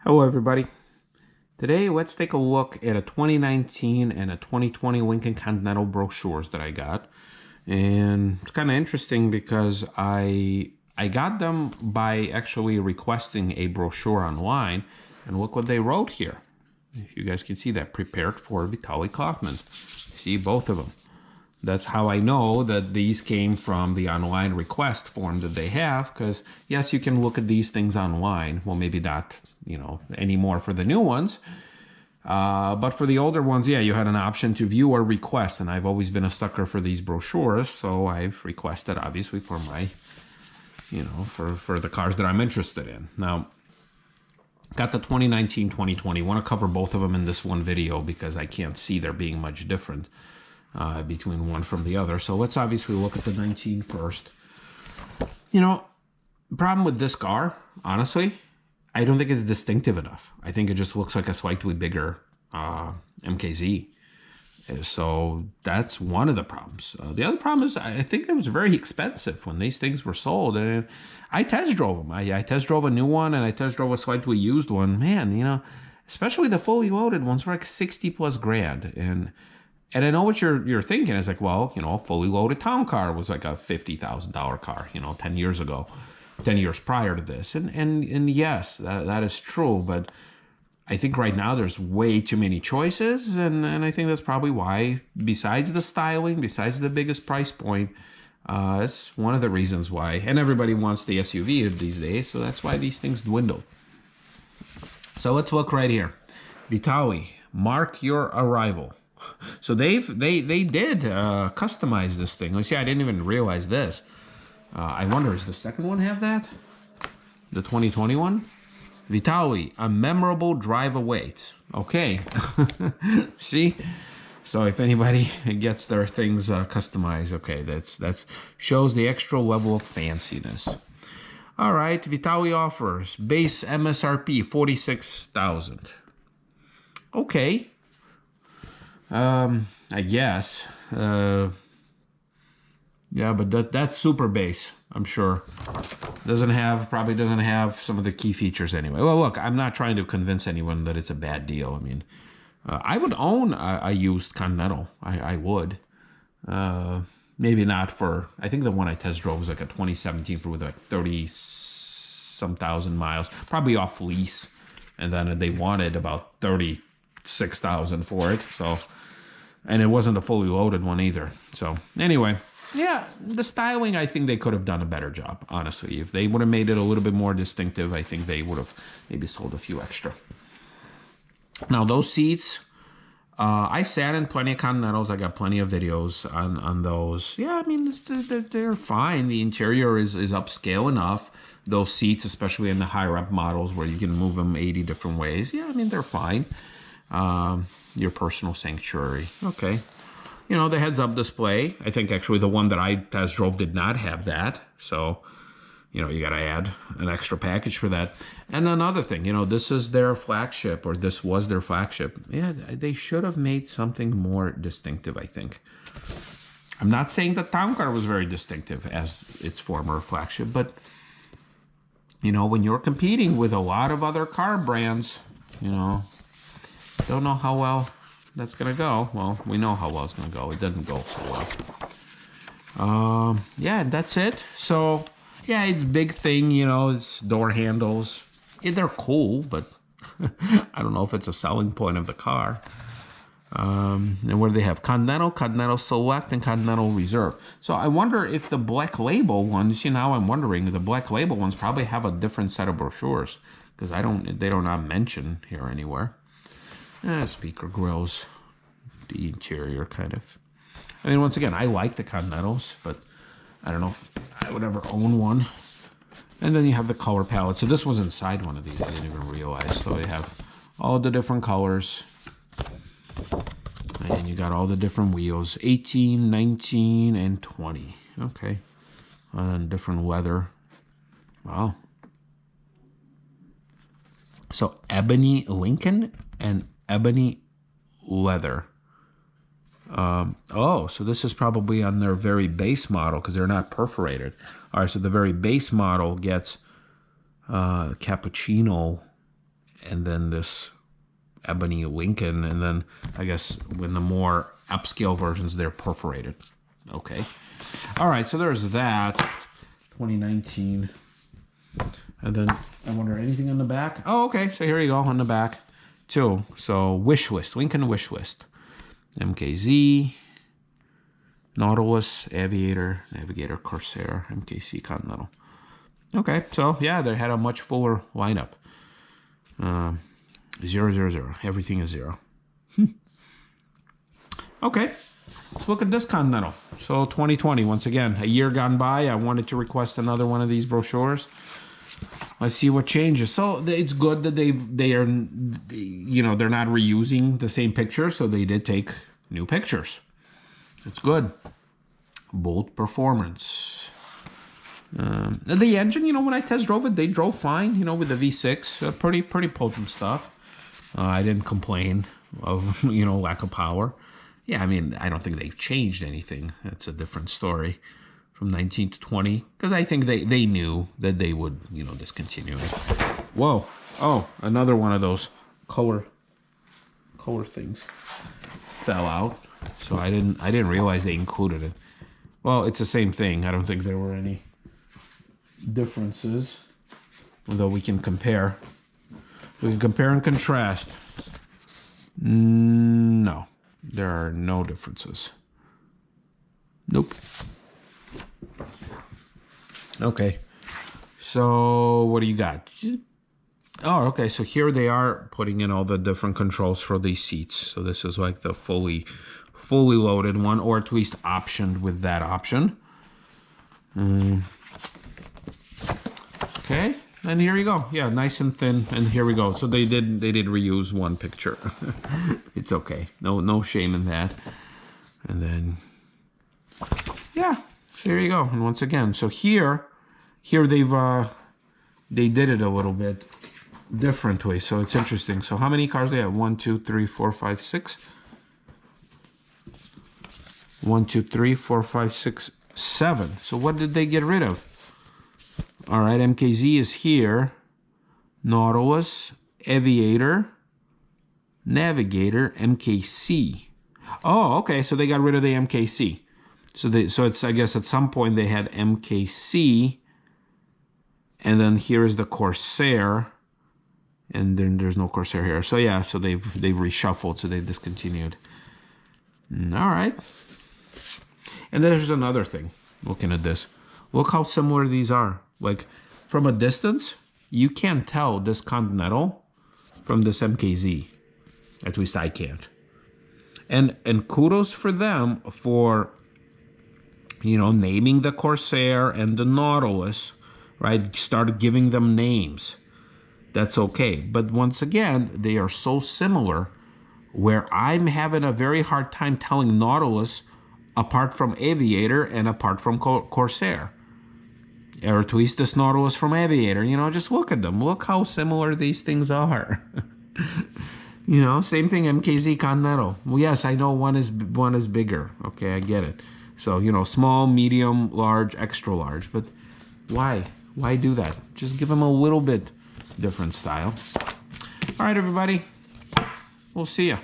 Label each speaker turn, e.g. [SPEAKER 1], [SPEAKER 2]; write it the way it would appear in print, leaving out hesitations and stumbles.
[SPEAKER 1] Hello everybody. Today let's take a look at a 2019 and a 2020 Lincoln Continental brochures that I got. And it's kind of interesting because I got them by actually requesting a brochure online, and look what they wrote here. If you guys can see that, prepared for Vitaly Kaufman. See both of them. That's how I know that these came from the online request form that they have, because yes, you can look at these things online. Well, maybe not, anymore for the new ones. But for the older ones, yeah, you had an option to view or request. And I've always been a sucker for these brochures. So I've requested, obviously, for my, for the cars that I'm interested in. Now, got the 2019, 2020. Want to cover both of them in this one video because I can't see there being much different between one from the other. So let's obviously look at the 19 first. The problem with this car, honestly, I don't think it's distinctive enough. I think it just looks like a slightly bigger MKZ. So that's one of the problems. The other problem is I think it was very expensive when these things were sold. And I test drove them. I test drove a new one and I test drove a slightly used one. Man, especially the fully loaded ones were like 60 plus grand. And I know what you're thinking. It's like, well, a fully loaded town car was like a $50,000 car, 10 years ago, 10 years prior to this. And yes, that is true. But I think right now there's way too many choices. And I think that's probably why, besides the styling, besides the biggest price point, it's one of the reasons why. And everybody wants the SUV these days. So that's why these things dwindle. So let's look right here. Vitaly, mark your arrival. So they did customize this thing. Let's see, I didn't even realize this. I wonder, does the second one have that? The 2021? Vitaly, a memorable drive awaits. Okay. See? So if anybody gets their things customized, okay, that's shows the extra level of fanciness. All right, Vitaly offers base MSRP 46,000. Okay. I guess. Yeah, but that's super base, I'm sure. Probably doesn't have some of the key features anyway. Well, look, I'm not trying to convince anyone that it's a bad deal. I mean, I would own a used Continental. I would. Maybe not for, I think the one I test drove was like a 2017 for with like 30-some thousand miles, probably off lease. And then they wanted about 36,000 for it. So, and it wasn't a fully loaded one either. So anyway, yeah, the styling, I think they could have done a better job, honestly. If they would have made it a little bit more distinctive, I think they would have maybe sold a few extra. Now those seats, I sat in plenty of Continentals. I got plenty of videos on those. Yeah, I mean, they're fine. The interior is upscale enough. Those seats, especially in the higher up models where you can move them 80 different ways. Yeah, I mean, they're fine. Your personal sanctuary. Okay. The heads-up display. I think actually the one that I test drove did not have that. So, you got to add an extra package for that. And another thing, this is their flagship, or this was their flagship. Yeah, they should have made something more distinctive, I think. I'm not saying the town car was very distinctive as its former flagship, but, when you're competing with a lot of other car brands, don't know how well that's going to go. Well, we know how well it's going to go. It doesn't go so well. Yeah, that's it. So, yeah, it's big thing, it's door handles. Yeah, they're cool, but I don't know if it's a selling point of the car. And what do they have? Continental Select, and Continental Reserve. So I wonder if the Black Label ones, now I'm wondering, the Black Label ones probably have a different set of brochures, because they don't not mention here anywhere. Speaker grills, the interior kind of. I mean, once again, I like the Continentals, but I don't know if I would ever own one. And then you have the color palette. So this was inside one of these. I didn't even realize. So you have all the different colors. And you got all the different wheels. 18, 19, and 20. Okay. And different leather. Wow. So ebony Lincoln and ebony leather. Oh, so this is probably on their very base model because they're not perforated. All right, so the very base model gets cappuccino and then this ebony Lincoln, and then I guess when the more upscale versions, they're perforated. Okay. All right, so there's that. 2019. And then I wonder, anything on the back? Oh, okay, so here you go on the back too. So wish list, Lincoln wish list. MKZ, Nautilus, Aviator, Navigator, Corsair, MKC, Continental. Okay, so yeah, they had a much fuller lineup. 0, 0, 0. Everything is 0. Okay, let's look at this Continental. So 2020, once again, a year gone by. I wanted to request another one of these brochures. Let's see what changes. So it's good that they are, you know, they're not reusing the same picture. So they did take new pictures. It's good. Bolt performance. The engine, you know, when I test drove it, they drove fine, you know, with the V6. Pretty potent stuff. I didn't complain of, you know, lack of power. Yeah, I mean, I don't think they've changed anything. That's a different story from 19 to 20. Because I think they knew that they would, you know, discontinue it. Whoa. Oh, another one of those color things fell out. So I didn't realize they included it. Well, it's the same thing. I don't think there were any differences, although we can compare. We can compare and contrast. No, there are no differences. Nope. Okay, so what do you got? Oh, okay, so here they are putting in all the different controls for these seats. So this is like the fully loaded one, or at least optioned with that option. Okay, and here you go. Yeah, nice and thin, and here we go. So they did reuse one picture. It's okay. No shame in that. And then yeah, so here you go. And once again, so here they did it a little bit differently. So it's interesting. So how many cars they have? 1, 2, 3, 4, 5, 6. 1, 2, 3, 4, 5, 6, 7. So what did they get rid of? All right, MKZ is here. Nautilus, Aviator, Navigator, MKC. Oh, okay, so they got rid of the MKC. So it's, I guess at some point they had MKC, and then here is the Corsair, and then there's no Corsair here. So yeah, so they've reshuffled, so they discontinued. All right. And then there's another thing, looking at this. Look how similar these are. Like, from a distance, you can't tell this Continental from this MKZ. At least I can't. And kudos for them for, you know, naming the Corsair and the Nautilus, right? Start giving them names. That's okay. But once again, they are so similar where I'm having a very hard time telling Nautilus apart from Aviator and apart from Corsair. Or at least this Nautilus from Aviator. You know, just look at them. Look how similar these things are. You know, same thing, MKZ Continental. Well, yes, I know one is bigger. Okay, I get it. So, you know, small, medium, large, extra large. But why? Why do that? Just give them a little bit different style. All right, everybody. We'll see ya.